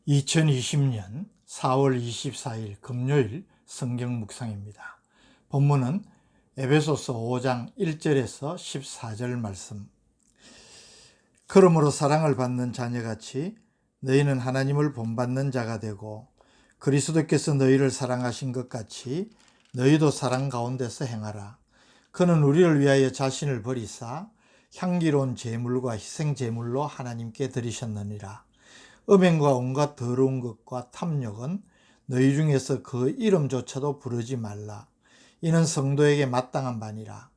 2020년 4월 24일 금요일 성경 묵상입니다. 본문은 에베소서 5장 1절에서 14절 말씀. 그러므로 사랑을 받는 자녀같이 너희는 하나님을 본받는 자가 되고 그리스도께서 너희를 사랑하신 것 같이 너희도 사랑 가운데서 행하라. 그는 우리를 위하여 자신을 버리사 향기로운 제물과 희생 제물로 하나님께 드리셨느니라. 음행과 온갖 더러운 것과 탐욕은 너희 중에서 그 이름조차도 부르지 말라. 이는 성도에게 마땅한 바니라.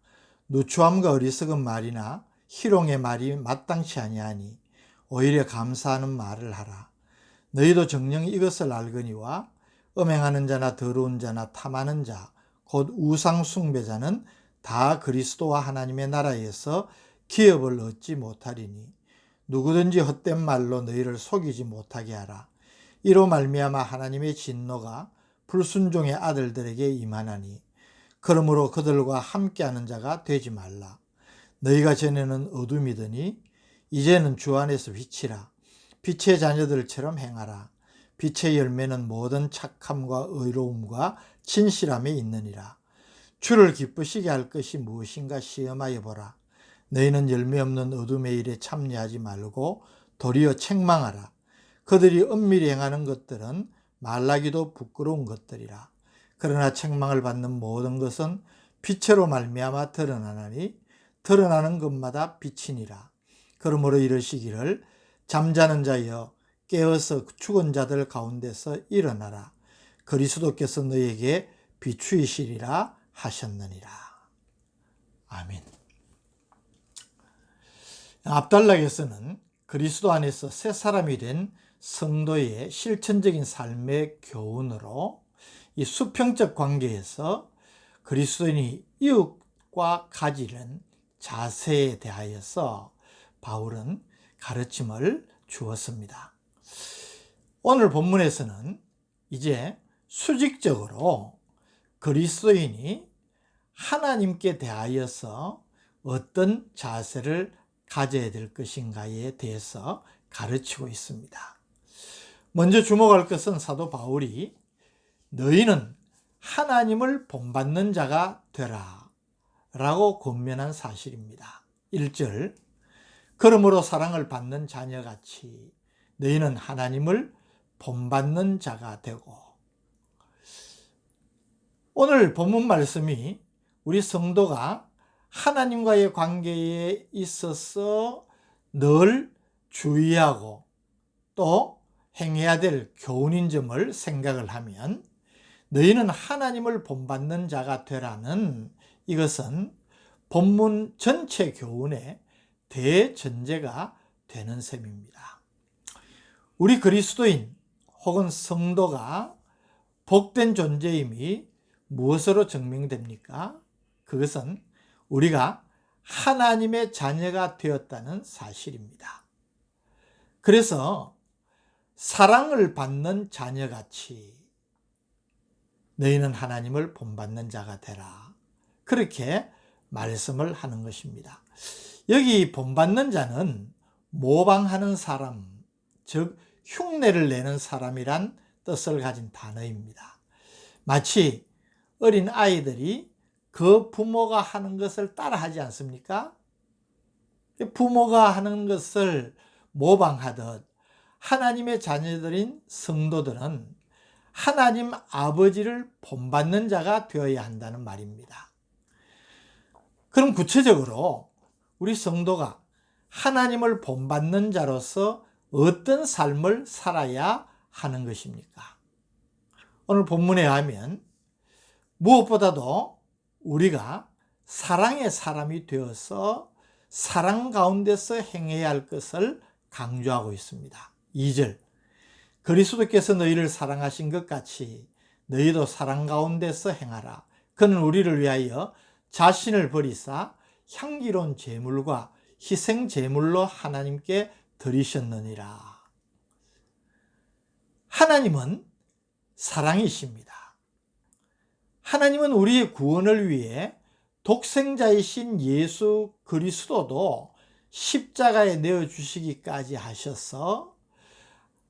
누추함과 어리석은 말이나 희롱의 말이 마땅치 아니하니 오히려 감사하는 말을 하라. 너희도 정녕 이것을 알거니와 음행하는 자나 더러운 자나 탐하는 자 곧 우상 숭배자는 다 그리스도와 하나님의 나라에서 기업을 얻지 못하리니 누구든지 헛된 말로 너희를 속이지 못하게 하라. 이로 말미암아 하나님의 진노가 불순종의 아들들에게 임하나니 그러므로 그들과 함께하는 자가 되지 말라. 너희가 전에는 어둠이더니 이제는 주 안에서 빛이라. 빛의 자녀들처럼 행하라. 빛의 열매는 모든 착함과 의로움과 진실함에 있느니라. 주를 기쁘시게 할 것이 무엇인가 시험하여 보라. 너희는 열매 없는 어둠의 일에 참여하지 말고 도리어 책망하라. 그들이 은밀히 행하는 것들은 말하기도 부끄러운 것들이라. 그러나 책망을 받는 모든 것은 빛으로 말미암아 드러나나니 드러나는 것마다 빛이니라. 그러므로 이르시기를 잠자는 자여 깨어서 죽은 자들 가운데서 일어나라. 그리스도께서 너희에게 비추이시리라 하셨느니라. 아멘. 앞단락에서는 그리스도 안에서 새 사람이 된 성도의 실천적인 삶의 교훈으로 이 수평적 관계에서 그리스도인이 이웃과 가지는 자세에 대하여서 바울은 가르침을 주었습니다. 오늘 본문에서는 이제 수직적으로 그리스도인이 하나님께 대하여서 어떤 자세를 가져야 될 것인가에 대해서 가르치고 있습니다. 먼저 주목할 것은 사도 바울이 너희는 하나님을 본받는 자가 되라 라고 권면한 사실입니다. 1절 그러므로 사랑을 받는 자녀같이 너희는 하나님을 본받는 자가 되고, 오늘 본문 말씀이 우리 성도가 하나님과의 관계에 있어서 늘 주의하고 또 행해야 될 교훈인 점을 생각을 하면 너희는 하나님을 본받는 자가 되라는 이것은 본문 전체 교훈의 대전제가 되는 셈입니다. 우리 그리스도인 혹은 성도가 복된 존재임이 무엇으로 증명됩니까? 그것은 우리가 하나님의 자녀가 되었다는 사실입니다. 그래서 사랑을 받는 자녀같이 너희는 하나님을 본받는 자가 되라. 그렇게 말씀을 하는 것입니다. 여기 본받는 자는 모방하는 사람, 즉 흉내를 내는 사람이란 뜻을 가진 단어입니다. 마치 어린 아이들이 그 부모가 하는 것을 따라하지 않습니까? 부모가 하는 것을 모방하듯 하나님의 자녀들인 성도들은 하나님 아버지를 본받는 자가 되어야 한다는 말입니다. 그럼 구체적으로 우리 성도가 하나님을 본받는 자로서 어떤 삶을 살아야 하는 것입니까? 오늘 본문에 하면 무엇보다도 우리가 사랑의 사람이 되어서 사랑 가운데서 행해야 할 것을 강조하고 있습니다. 2절 그리스도께서 너희를 사랑하신 것 같이 너희도 사랑 가운데서 행하라. 그는 우리를 위하여 자신을 버리사 향기로운 제물과 희생 제물로 하나님께 드리셨느니라. 하나님은 사랑이십니다. 하나님은 우리의 구원을 위해 독생자이신 예수 그리스도도 십자가에 내어주시기까지 하셔서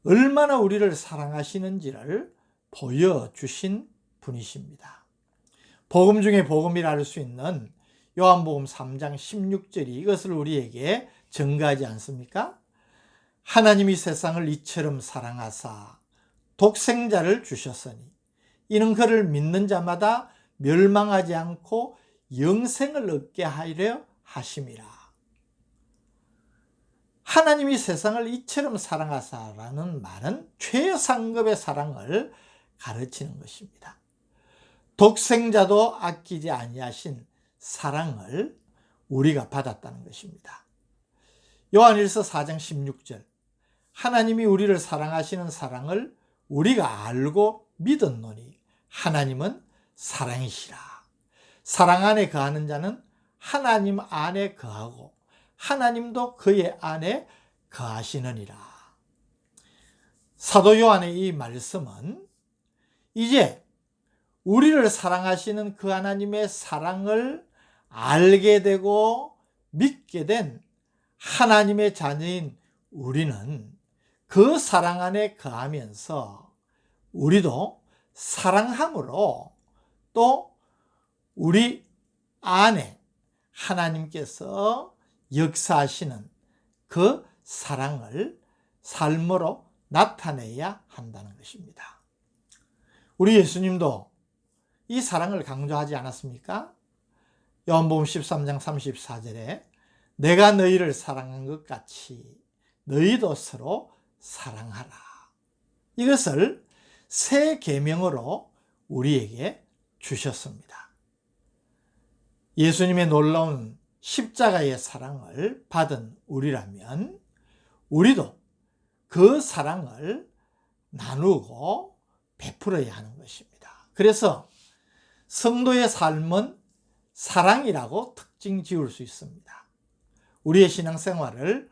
얼마나 우리를 사랑하시는지를 보여주신 분이십니다. 복음 중에 복음이라 할 수 있는 요한복음 3장 16절이 이것을 우리에게 증거하지 않습니까? 하나님이 세상을 이처럼 사랑하사 독생자를 주셨으니 이는 그를 믿는 자마다 멸망하지 않고 영생을 얻게 하려 하심이라. 하나님이 세상을 이처럼 사랑하사라는 말은 최상급의 사랑을 가르치는 것입니다. 독생자도 아끼지 아니하신 사랑을 우리가 받았다는 것입니다. 요한일서 4장 16절, 하나님이 우리를 사랑하시는 사랑을 우리가 알고 믿었노니 하나님은 사랑이시라. 사랑 안에 거하는 자는 하나님 안에 거하고 하나님도 그의 안에 거하시느니라. 사도 요한의 이 말씀은 이제 우리를 사랑하시는 그 하나님의 사랑을 알게 되고 믿게 된 하나님의 자녀인 우리는 그 사랑 안에 거하면서 우리도 사랑함으로 또 우리 안에 하나님께서 역사하시는 그 사랑을 삶으로 나타내야 한다는 것입니다. 우리 예수님도 이 사랑을 강조하지 않았습니까? 요한복음 13장 34절에 내가 너희를 사랑한 것 같이 너희도 서로 사랑하라. 이것을 새 계명으로 우리에게 주셨습니다. 예수님의 놀라운 십자가의 사랑을 받은 우리라면 우리도 그 사랑을 나누고 베풀어야 하는 것입니다. 그래서 성도의 삶은 사랑이라고 특징 지을 수 있습니다. 우리의 신앙생활을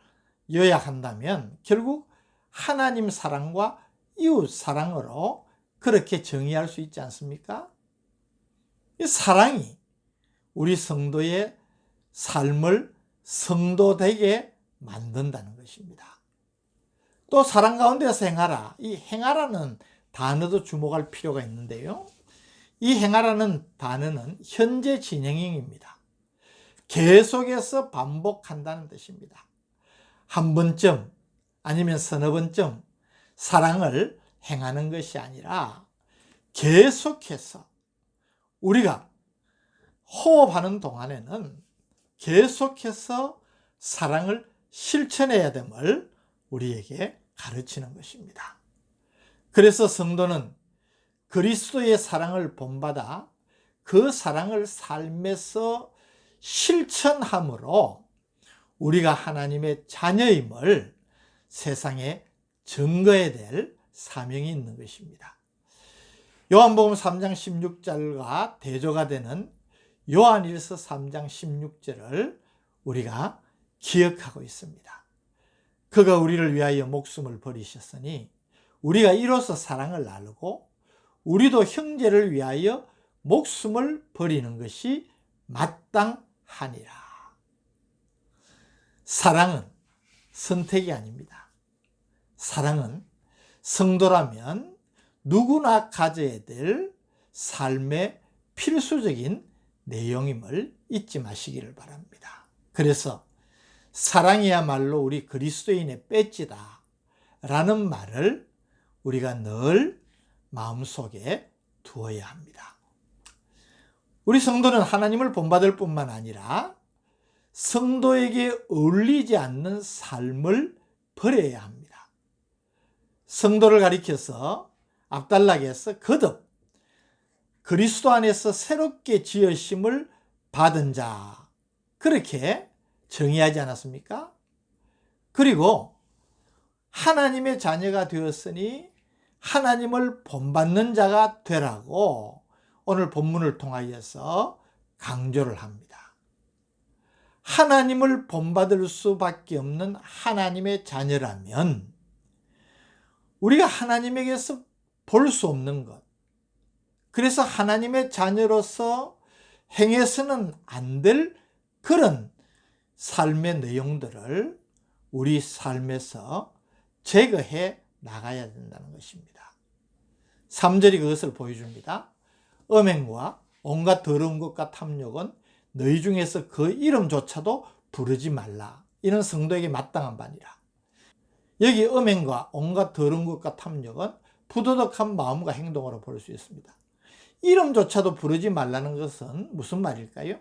요약한다면 결국 하나님 사랑과 이웃 사랑으로 그렇게 정의할 수 있지 않습니까? 이 사랑이 우리 성도의 삶을 성도되게 만든다는 것입니다. 또 사랑 가운데서 행하라. 이 행하라는 단어도 주목할 필요가 있는데요. 이 행하라는 단어는 현재 진행형입니다. 계속해서 반복한다는 뜻입니다. 한 번쯤 아니면 서너 번쯤 사랑을 행하는 것이 아니라 계속해서 우리가 호흡하는 동안에는 계속해서 사랑을 실천해야 됨을 우리에게 가르치는 것입니다. 그래서 성도는 그리스도의 사랑을 본받아 그 사랑을 삶에서 실천함으로 우리가 하나님의 자녀임을 세상에 증거해야 될 사명이 있는 것입니다. 요한복음 3장 16절과 대조가 되는 요한일서 3장 16절을 우리가 기억하고 있습니다. 그가 우리를 위하여 목숨을 버리셨으니 우리가 이로써 사랑을 나누고 우리도 형제를 위하여 목숨을 버리는 것이 마땅하니라. 사랑은 선택이 아닙니다. 사랑은 성도라면 누구나 가져야 될 삶의 필수적인 내용임을 잊지 마시기를 바랍니다. 그래서 사랑이야말로 우리 그리스도인의 배지다 라는 말을 우리가 늘 마음속에 두어야 합니다. 우리 성도는 하나님을 본받을 뿐만 아니라 성도에게 어울리지 않는 삶을 버려야 합니다. 성도를 가리켜서 앞달락에서 거듭 그리스도 안에서 새롭게 지으심을 받은 자 그렇게 정의하지 않았습니까? 그리고 하나님의 자녀가 되었으니 하나님을 본받는 자가 되라고 오늘 본문을 통하여서 강조를 합니다. 하나님을 본받을 수밖에 없는 하나님의 자녀라면 우리가 하나님에게서 볼 수 없는 것, 그래서 하나님의 자녀로서 행해서는 안 될 그런 삶의 내용들을 우리 삶에서 제거해 나가야 된다는 것입니다. 3절이 그것을 보여줍니다. 음행과 온갖 더러운 것과 탐욕은 너희 중에서 그 이름조차도 부르지 말라. 이는 성도에게 마땅한 바니라. 여기 음행과 온갖 더러운 것과 탐욕은 부도덕한 마음과 행동으로 볼 수 있습니다. 이름조차도 부르지 말라는 것은 무슨 말일까요?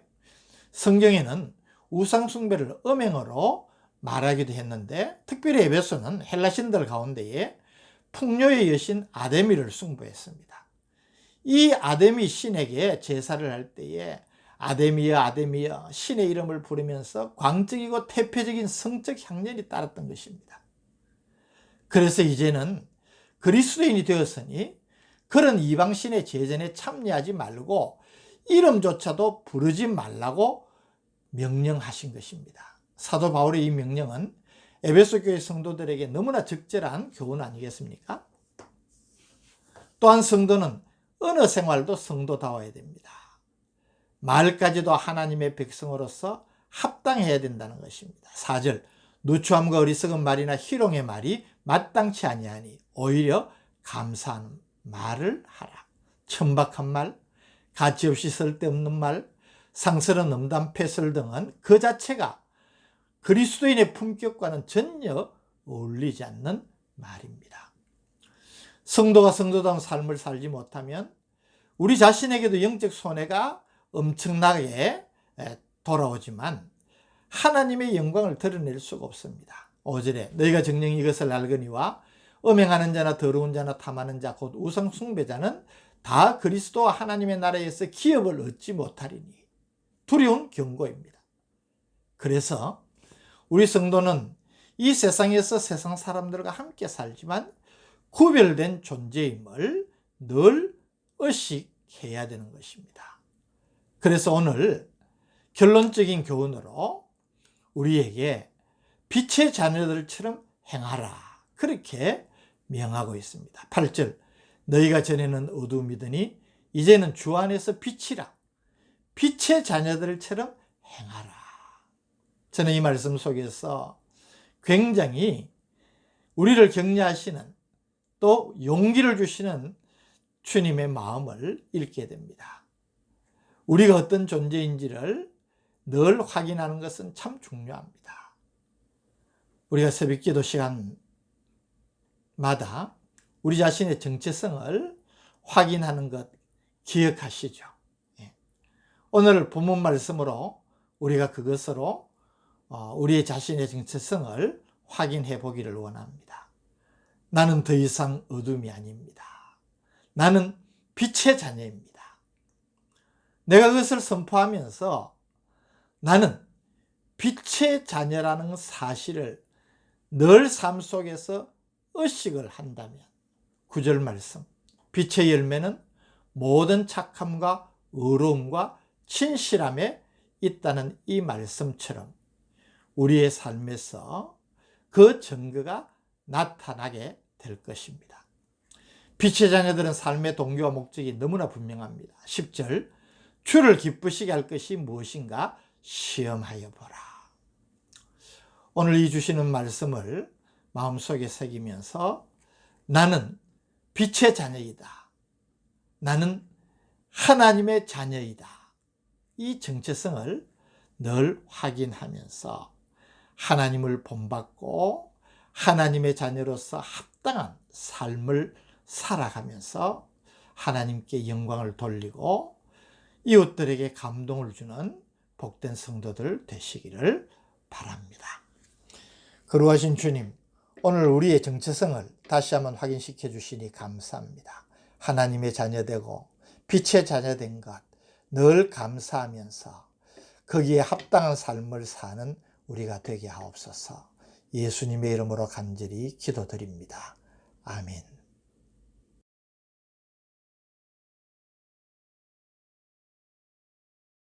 성경에는 우상숭배를 음행으로 말하기도 했는데, 특별히 에베소는 헬라신들 가운데에 풍요의 여신 아데미를 숭배했습니다. 이 아데미 신에게 제사를 할 때에 아데미여 아데미여 신의 이름을 부르면서 광적이고 태폐적인 성적 향연이 따랐던 것입니다. 그래서 이제는 그리스도인이 되었으니 그런 이방신의 제전에 참여하지 말고 이름조차도 부르지 말라고 명령하신 것입니다. 사도 바울의 이 명령은 에베소 교회 성도들에게 너무나 적절한 교훈 아니겠습니까? 또한 성도는 언어 생활도 성도다워야 됩니다. 말까지도 하나님의 백성으로서 합당해야 된다는 것입니다. 4절, 누추함과 어리석은 말이나 희롱의 말이 마땅치 아니하니 오히려 감사하는 말을 하라. 천박한 말, 가치없이 쓸데없는 말, 상스러운 음담, 패설 등은 그 자체가 그리스도인의 품격과는 전혀 어울리지 않는 말입니다. 성도가 성도다운 삶을 살지 못하면 우리 자신에게도 영적 손해가 엄청나게 돌아오지만 하나님의 영광을 드러낼 수가 없습니다. 5절에 너희가 정녕 이것을 알거니와 음행하는 자나 더러운 자나 탐하는 자 곧 우상 숭배자는 다 그리스도와 하나님의 나라에서 기업을 얻지 못하리니. 두려운 경고입니다. 그래서 우리 성도는 이 세상에서 세상 사람들과 함께 살지만 구별된 존재임을 늘 의식해야 되는 것입니다. 그래서 오늘 결론적인 교훈으로 우리에게 빛의 자녀들처럼 행하라, 그렇게 명하고 있습니다. 8절, 너희가 전에는 어두움이더니 이제는 주 안에서 빛이라. 빛의 자녀들처럼 행하라. 저는 이 말씀 속에서 굉장히 우리를 격려하시는, 또 용기를 주시는 주님의 마음을 읽게 됩니다. 우리가 어떤 존재인지를 늘 확인하는 것은 참 중요합니다. 우리가 새벽기도 시간마다 우리 자신의 정체성을 확인하는 것 기억하시죠? 오늘 본문 말씀으로 우리가 그것으로 우리의 자신의 정체성을 확인해 보기를 원합니다. 나는 더 이상 어둠이 아닙니다. 나는 빛의 자녀입니다. 내가 그것을 선포하면서 나는 빛의 자녀라는 사실을 늘 삶 속에서 의식을 한다면, 9절 말씀, 빛의 열매는 모든 착함과 의로움과 진실함에 있다는 이 말씀처럼 우리의 삶에서 그 증거가 나타나게 될 것입니다. 빛의 자녀들은 삶의 동기와 목적이 너무나 분명합니다. 10절, 주를 기쁘시게 할 것이 무엇인가 시험하여 보라. 오늘 이 주시는 말씀을 마음속에 새기면서 나는 빛의 자녀이다, 나는 하나님의 자녀이다, 이 정체성을 늘 확인하면서 하나님을 본받고 하나님의 자녀로서 합당한 삶을 살아가면서 하나님께 영광을 돌리고 이웃들에게 감동을 주는 복된 성도들 되시기를 바랍니다. 거룩하신 주님, 오늘 우리의 정체성을 다시 한번 확인시켜 주시니 감사합니다. 하나님의 자녀되고 빛의 자녀된 것 늘 감사하면서 거기에 합당한 삶을 사는 우리가 되게 하옵소서. 예수님의 이름으로 간절히 기도드립니다. 아멘.